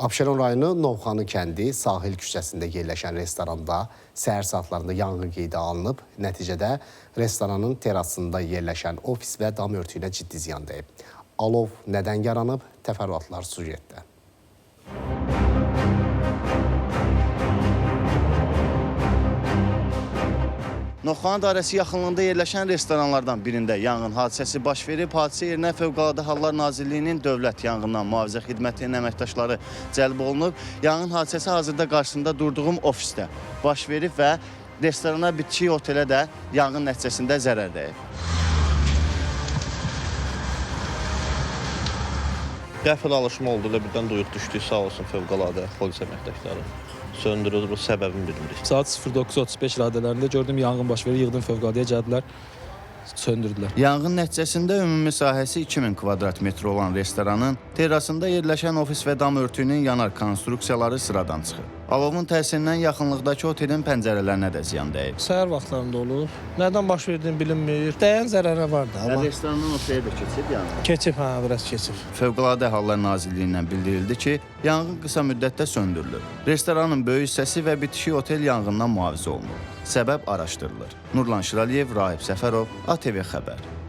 Abşeron rayonu Novxanı kəndi Sahil küçəsində yerləşən restoranda səhər saatlarında yanğın qeydə alınıb. Nəticədə restoranın terasında yerləşən ofis və dam örtüyünə ciddi ziyan dəyib. Alov nədən yaranıb? Təfərrüatlar süjetdə. Novxanı dairəsi yaxınlığında yerləşən restoranlardan birində yanğın hadisəsi baş verib. Hadisə yerinə Fövqəladə Hallar Nazirliyinin Dövlət Yanğından Mühafizə Xidmətinin əməkdaşları cəlb olunub. Yanğın hadisəsi hazırda qarşısında durduğum ofisdə baş verib və restorana, bitki otelə də yanğın nəticəsində zərər dəyib. Qəfil alışma oldu da birdən duyuq düşdük, sağ olsun Fövqəladə polis əməkdaşları. Söndürülür, səbəbini bilmirik. Saat 09:35 radələrində gördüm yanğın baş verir, yığdım Fövqələdəyə gəldilər, söndürdülər. Yanğın nəticəsində ümumi sahəsi 2000 kvadrat metr olan restoranın terasında yerləşən ofis və dam örtüyünün yanar konstruksiyaları sıradan çıxıb. Alovun təsirindən yaxınlıqdakı otelin pəncərələrinə də ziyan dəyib. Səhər vaxtlarında olur. Nədən baş verdiyini bilinmir. Dəyən zərərə var da. Amma Restoranın otelə də keçib yanğın. keçib, biraz keçib. Fövqəladə Hallar Nazirliyindən bildirildi ki, yanğın qısa müddətdə söndürülür. Restoranın böyük hissəsi və bitişik otel yanğından mühafizə olunur. Səbəb araşdırılır. Nurlan Şiraliyev, Rahib Səfərov, ATV Xəbər.